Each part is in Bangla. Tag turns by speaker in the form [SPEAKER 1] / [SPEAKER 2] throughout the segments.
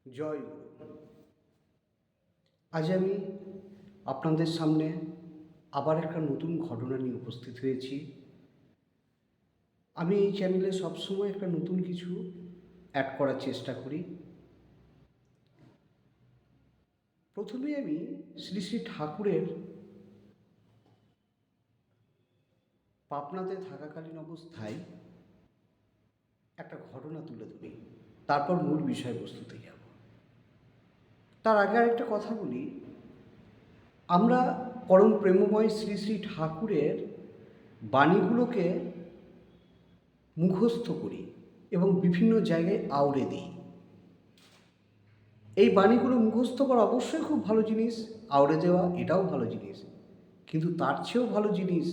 [SPEAKER 1] জয় গুরু। আজ আমি আপনাদের সামনে আবার একটা নতুন ঘটনা নিয়ে উপস্থিত হয়েছি। আমি এই চ্যানেলে সবসময় একটা নতুন কিছু অ্যাড করার চেষ্টা করি। প্রথমে আমি শ্রী শ্রী ঠাকুরের পাবনাতে থাকাকালীন অবস্থায় একটা ঘটনা তুলে ধরি, তারপর মূল বিষয়বস্তুতে যাব। তার আগে আরেকটা কথা বলি, আমরা পরম প্রেমময় শ্রী শ্রী ঠাকুরের বাণীগুলোকে মুখস্থ করি এবং বিভিন্ন জায়গায় আওড়ে দিই। এই বাণীগুলো মুখস্থ করা অবশ্যই খুব ভালো জিনিস, আওড়ে দেওয়া এটাও ভালো জিনিস, কিন্তু তার চেয়েও ভালো জিনিস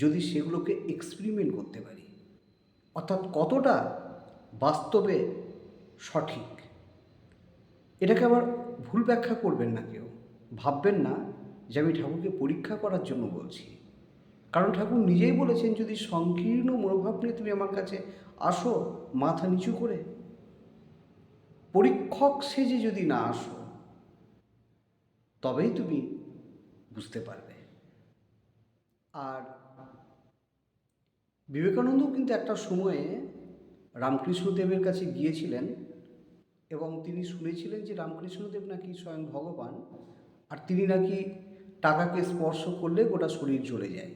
[SPEAKER 1] যদি সেগুলোকে এক্সপেরিমেন্ট করতে পারি, অর্থাৎ কতটা বাস্তবে সঠিক। এটাকে আবার ভুল ব্যাখ্যা করবেন না, কেউ ভাববেন না যে আমি ঠাকুরকে পরীক্ষা করার জন্য বলছি। কারণ ঠাকুর নিজেই বলেছেন, যদি সংকীর্ণ মনোভাব নিয়ে তুমি আমার কাছে আসো মাথা নিচু করে, পরীক্ষক সেজে যদি না আসো, তবেই তুমি বুঝতে পারবে। আর বিবেকানন্দও কিন্তু একটা সময়ে রামকৃষ্ণদেবের কাছে গিয়েছিলেন এবং তিনি শুনেছিলেন যে রামকৃষ্ণদেব নাকি স্বয়ং ভগবান, আর তিনি নাকি টাকাকে স্পর্শ করলে গোটা শরীর জ্বলে যায়।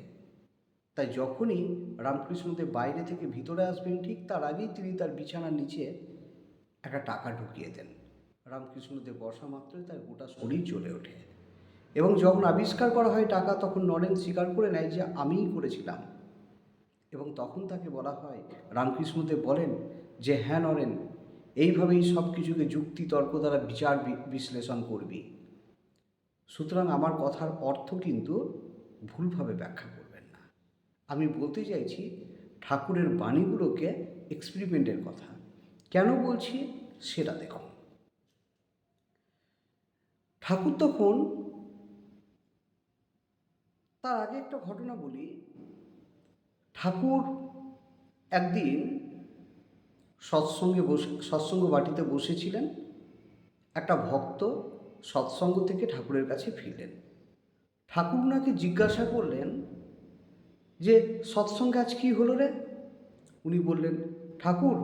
[SPEAKER 1] তাই যখনই রামকৃষ্ণদেব বাইরে থেকে ভিতরে আসবেন, ঠিক তার আগেই তিনি তার বিছানার নিচে একটা টাকা ঢুকিয়ে দেন। রামকৃষ্ণদেব বসা মাত্রই তার গোটা শরীর জ্বলে ওঠে এবং যখন আবিষ্কার করা হয় টাকা, তখন নরেন স্বীকার করে নেয় যে আমিই করেছিলাম। এবং তখন তাকে বলা হয়, রামকৃষ্ণদেব বলেন যে হ্যাঁ নরেন, এইভাবেই সব কিছুকে যুক্তি তর্ক দ্বারা বিচার বিশ্লেষণ করবি। সুতরাং আমার কথার অর্থ কিন্তু ভুলভাবে ব্যাখ্যা করবেন না। আমি বলতে চাইছি ঠাকুরের বাণীগুলোকে এক্সপেরিমেন্টের কথা। কেন বলছি সেটা দেখুন। ঠাকুর তখন, তার আগে একটা ঘটনা বলি। ঠাকুর একদিন সৎসঙ্গ বাটিতে বসেছিলেন। একটা ভক্ত সৎসঙ্গ থেকে ঠাকুরের কাছে ফিরলেন। ঠাকুর ওনাকে জিজ্ঞাসা করলেন যে সৎসঙ্গে আজ কী হলো রে? উনি বললেন, ঠাকুর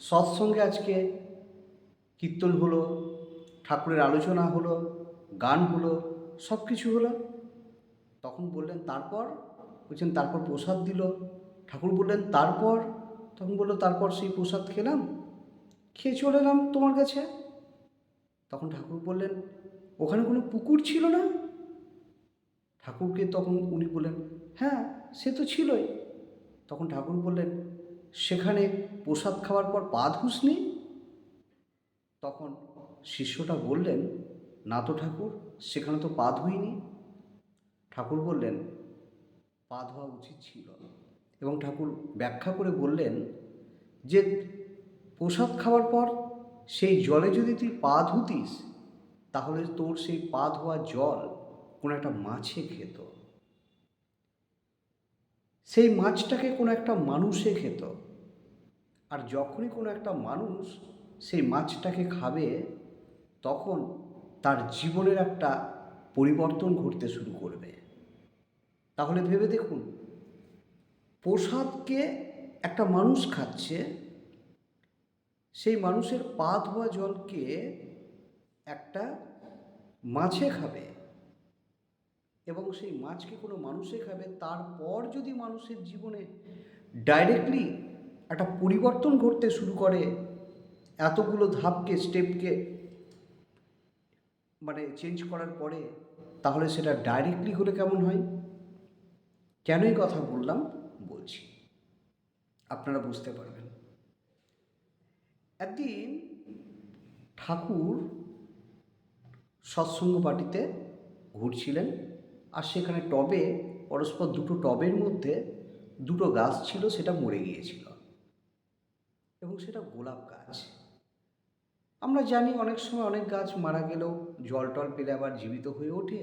[SPEAKER 1] সৎসঙ্গে আজকে কীর্তন হলো, ঠাকুরের আলোচনা হলো, গান হলো, সব কিছু হলো। তখন বললেন তারপর? বলছেন তারপর প্রসাদ দিল। ঠাকুর বললেন তারপর? তখন বললো তারপর সেই প্রসাদ খেলাম, খেয়ে চলে এলাম তোমার কাছে। তখন ঠাকুর বললেন ওখানে কোনো পুকুর ছিল না? ঠাকুরকে তখন উনি বললেন হ্যাঁ সে তো ছিলই। তখন ঠাকুর বললেন সেখানে প্রসাদ খাওয়ার পর পা ধুসনি? তখন শিষ্যটা বললেন না তো ঠাকুর, সেখানে তো পা ধুইনি। ঠাকুর বললেন পা ধোয়া উচিত ছিল। এবং ঠাকুর ব্যাখ্যা করে বললেন যে প্রসাদ খাওয়ার পর সেই জলে যদি তুই পা ধুতিস, তাহলে তোর সেই পা ধোয়া জল কোনো একটা মাছে খেত, সেই মাছটাকে কোনো একটা মানুষে খেত। আর যখনই কোনো একটা মানুষ সেই মাছটাকে খাবে, তখন তার জীবনের একটা পরিবর্তন ঘটতে শুরু করবে। তাহলে ভেবে দেখুন, প্রসাদকে একটা মানুষ খাচ্ছে, সেই মানুষের পা ধোয়া জলকে একটা মাছে খাবে এবং সেই মাছকে কোনো মানুষে খাবে। তারপর যদি মানুষের জীবনে ডাইরেক্টলি একটা পরিবর্তন ঘটতে শুরু করে, এতগুলো ধাপকে স্টেপকে চেঞ্জ করার পরে, তাহলে সেটা ডাইরেক্টলি হলে কেমন হয়? কেন এই কথা বললাম বলছি, আপনারা বুঝতে পারবেন। একদিন ঠাকুর সৎসঙ্গ বাটিতে ঘুরছিলেন, আর সেখানে টবে পরস্পর দুটো টবের মধ্যে দুটো গাছ ছিল, সেটা মরে গিয়েছিল এবং সেটা গোলাপ গাছ। আমরা জানি অনেক সময় অনেক গাছ মারা গেলেও জল টল পেলে আবার জীবিত হয়ে ওঠে,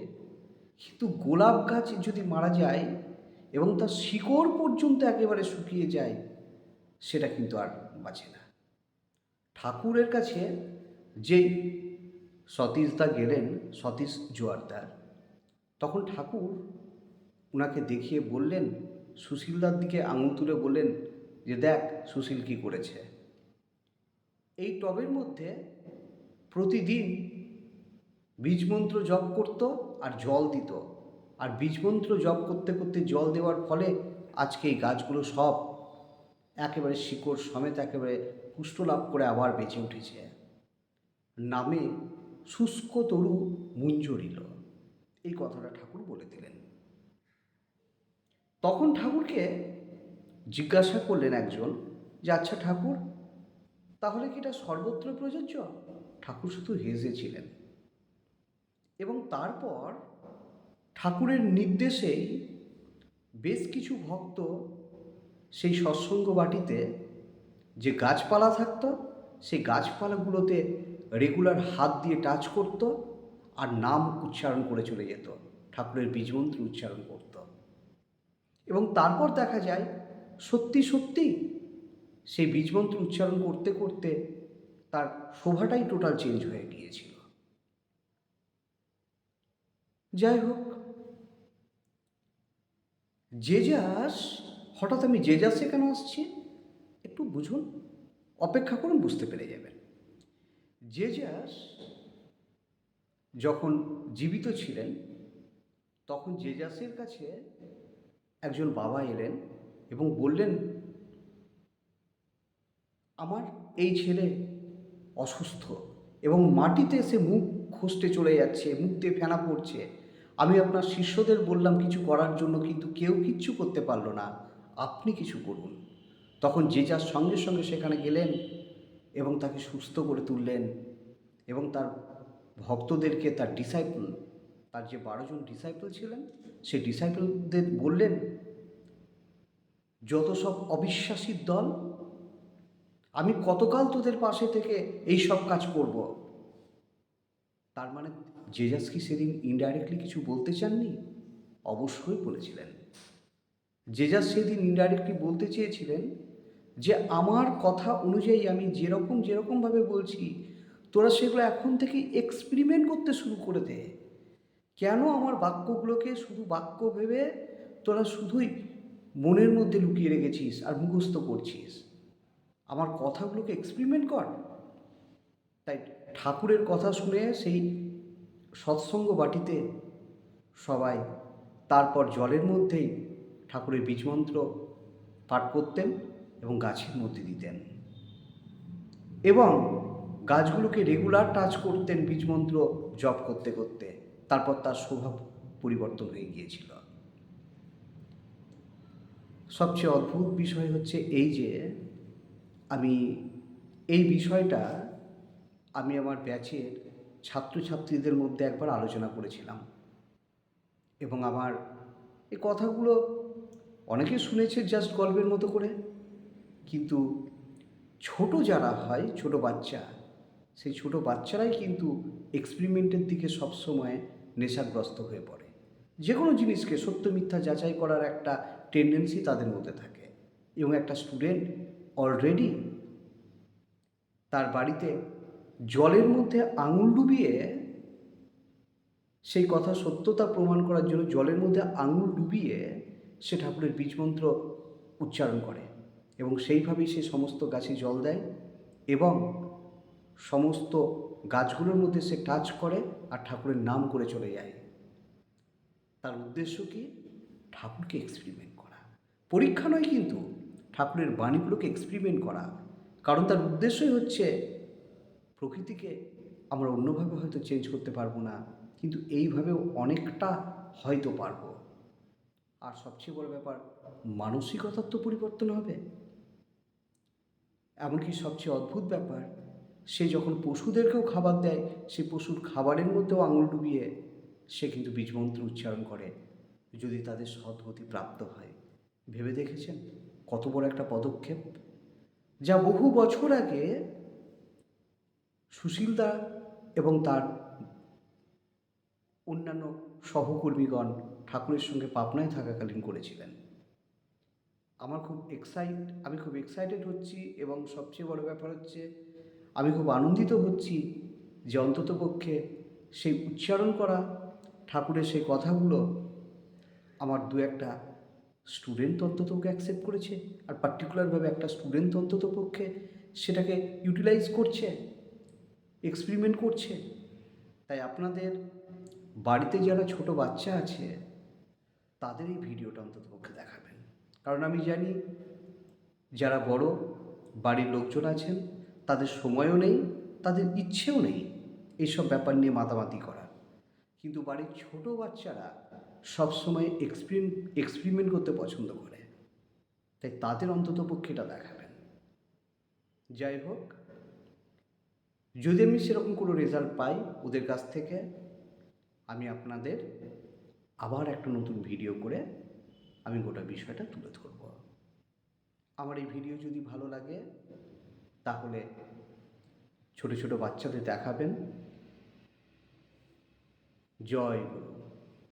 [SPEAKER 1] কিন্তু গোলাপ গাছ যদি মারা যায় এবং তার শিকড় পর্যন্ত একেবারে শুকিয়ে যায়, সেটা কিন্তু আর বাঁচে না। ঠাকুরের কাছে যেই সতীশদা গেলেন, সতীশ জোয়ারদার, তখন ঠাকুর ওনাকে দেখিয়ে বললেন, সুশীলদার দিকে আঙুল তুলে বললেন যে দেখ সুশীল কী করেছে। এই টবের মধ্যে প্রতিদিন বীজমন্ত্র জপ করত আর জল দিত, আর বীজমন্ত্র জপ করতে করতে জল দেওয়ার ফলে আজকে এই গাছগুলো সব একেবারে শিকড় সমেত একেবারে পুষ্ট লাভ করে আবার বেঁচে উঠেছে। নামে শুষ্ক তরু মুঞ্জরিল, এই কথাটা ঠাকুর বলে দিলেন। তখন ঠাকুরকে জিজ্ঞাসা করলেন একজন যে আচ্ছা ঠাকুর, তাহলে কি এটা সর্বত্র প্রযোজ্য? ঠাকুর শুধু হেসেছিলেন এবং তারপর ঠাকুরের নির্দেশেই বেশ কিছু ভক্ত সেই সৎসঙ্গ বাটিতে যে গাছপালা থাকতো সেই গাছপালাগুলোতে রেগুলার হাত দিয়ে টাচ করত আর নাম উচ্চারণ করে চলে যেত, ঠাকুরের বীজমন্ত্র উচ্চারণ করত। এবং তারপর দেখা যায় সত্যি সত্যি সেই বীজমন্ত্র উচ্চারণ করতে করতে তার শোভাটাই টোটাল চেঞ্জ হয়ে গিয়েছিল। যাই হোক, জেজাস, হঠাৎ আমি জেজাসে কেন আসছি একটু বুঝুন, অপেক্ষা করুন, বুঝতে পেরে যাবেন। জেজাস যখন জীবিত ছিলেন তখন জেজাসের কাছে একজন বাবা এলেন এবং বললেন, আমার এই ছেলে অসুস্থ এবং মাটিতে এসে মুখ খসতে চলে যাচ্ছে, মুখ দিয়ে ফেনা পড়ছে। আমি আপনার শিষ্যদের বললাম কিছু করার জন্য, কিন্তু কেউ কিচ্ছু করতে পারলো না, আপনি কিছু করুন। তখন জেজাস সঙ্গে সঙ্গে সেখানে গেলেন এবং তাকে সুস্থ করে তুললেন এবং তার ভক্তদেরকে, তার ডিসাইপল, তার যে 12 জন ডিসাইপল ছিলেন সেই ডিসাইপলদের বললেন, যত সব অবিশ্বাসীর দল, আমি কতকাল তোদের পাশে থেকে এই সব কাজ করব। তার মানে জেজাস কি সেদিন ইনডাইরেক্টলি কিছু বলতে চাননি? অবশ্যই বলেছিলেন। জেজাস সেদিন ইনডাইরেক্টলি বলতে চেয়েছিলেন যে আমার কথা অনুযায়ী আমি যেরকমভাবে বলছি তোরা সেগুলো এখন থেকে এক্সপেরিমেন্ট করতে শুরু করে দে। কেন আমার বাক্যগুলোকে শুধু বাক্য ভেবে তোরা শুধুই মনের মধ্যে লুকিয়ে রেখেছিস আর মুখস্থ করছিস? আমার কথাগুলোকে এক্সপেরিমেন্ট কর। তাই ঠাকুরের কথা শুনে সেই সৎসঙ্গ বাটিতে সবাই তারপর জলের মধ্যেই ঠাকুরের বীজমন্ত্র পাঠ করতেন এবং গাছের মধ্যে দিতেন এবং গাছগুলোকে রেগুলার টাচ করতেন বীজমন্ত্র জপ করতে করতে। তারপর তার স্বভাব পরিবর্তন হয়ে গিয়েছিল। সবচেয়ে অদ্ভুত বিষয় হচ্ছে এই যে আমি এই বিষয়টা আমি আমার ব্যাচের ছাত্রছাত্রীদের মধ্যে একবার আলোচনা করেছিলাম এবং আমার এই কথাগুলো অনেকে শুনেছে জাস্ট গল্পের মতো করে, কিন্তু ছোট যারা হয়, ছোট বাচ্চা, সেই ছোট বাচ্চারাই কিন্তু এক্সপেরিমেন্টের দিকে সবসময় নেশাগ্রস্ত হয়ে পড়ে। যে কোনো জিনিসকে সত্য মিথ্যা যাচাই করার একটা টেন্ডেন্সি তাদের মধ্যে থাকে এবং একটা স্টুডেন্ট অলরেডি তার বাড়িতে জলের মধ্যে আঙুল ডুবিয়ে সেই কথা সত্যতা প্রমাণ করার জন্য জলের মধ্যে আঙুল ডুবিয়ে সে ঠাকুরের বীজমন্ত্র উচ্চারণ করে এবং সেইভাবেই সে সমস্ত গাছে জল দেয় এবং সমস্ত গাছগুলোর মধ্যে সে টাচ করে আর ঠাকুরের নাম করে চলে যায়। তার উদ্দেশ্য কি? ঠাকুরকে এক্সপেরিমেন্ট করা। পরীক্ষা নয়, কিন্তু ঠাকুরের বাণীগুলোকে এক্সপেরিমেন্ট করা। কারণ তার উদ্দেশ্যই হচ্ছে প্রকৃতিকে আমরা অন্যভাবে হয়তো চেঞ্জ করতে পারবো না, কিন্তু এইভাবেও অনেকটা হয়তো পারবো। আর সবচেয়ে বড় ব্যাপার, মানসিকতার তো পরিবর্তন হবে। এমনকি সবচেয়ে অদ্ভুত ব্যাপার, সে যখন পশুদেরকেও খাবার দেয়, সে পশুর খাবারের মধ্যেও আঙুল ডুবিয়ে সে কিন্তু বীজমন্ত্র উচ্চারণ করে, যদি তাদের সদ্গতি প্রাপ্ত হয়। ভেবে দেখেছেন কত বড় একটা পদক্ষেপ, যা বহু বছর আগে সুশীলদা এবং তার অন্যান্য সহকর্মীগণ ঠাকুরের সঙ্গে পাবনায় থাকাকালীন করেছিলেন। আমি খুব এক্সাইটেড হচ্ছি এবং সবচেয়ে বড় ব্যাপার হচ্ছে আমি খুব আনন্দিত হচ্ছি যে অন্ততপক্ষে সেই উচ্চারণ করা ঠাকুরের সেই কথাগুলো আমার দু একটা স্টুডেন্ট অন্তত অ্যাকসেপ্ট করেছে, আর পার্টিকুলারভাবে একটা স্টুডেন্ট অন্তত পক্ষে সেটাকে ইউটিলাইজ করছে, এক্সপেরিমেন্ট করছে। তাই আপনাদের বাড়িতে যারা ছোট বাচ্চা আছে তাদের এই ভিডিওটা অন্তত পক্ষে দেখাবেন, কারণ আমি জানি যারা বড় বাড়ির লোকজন আছেন তাদের সময়ও নেই, তাদের ইচ্ছেও নেই এইসব ব্যাপার নিয়ে মাতামাতি করার, কিন্তু বাড়ির ছোট বাচ্চারা সবসময় এক্সপেরিমেন্ট করতে পছন্দ করে, তাই তাদের অন্তত পক্ষে এটা দেখাবেন। যাই হোক, যদি আমি সেরকম কোনো রেজাল্ট পাই ওদের কাছ থেকে, আমি আপনাদের আবার একটা নতুন ভিডিও করে আমি গোটা বিষয়টা তুলে ধরব। আমার এই ভিডিও যদি ভালো লাগে তাহলে ছোট ছোট বাচ্চাদের দেখাবেন। জয় গুরু।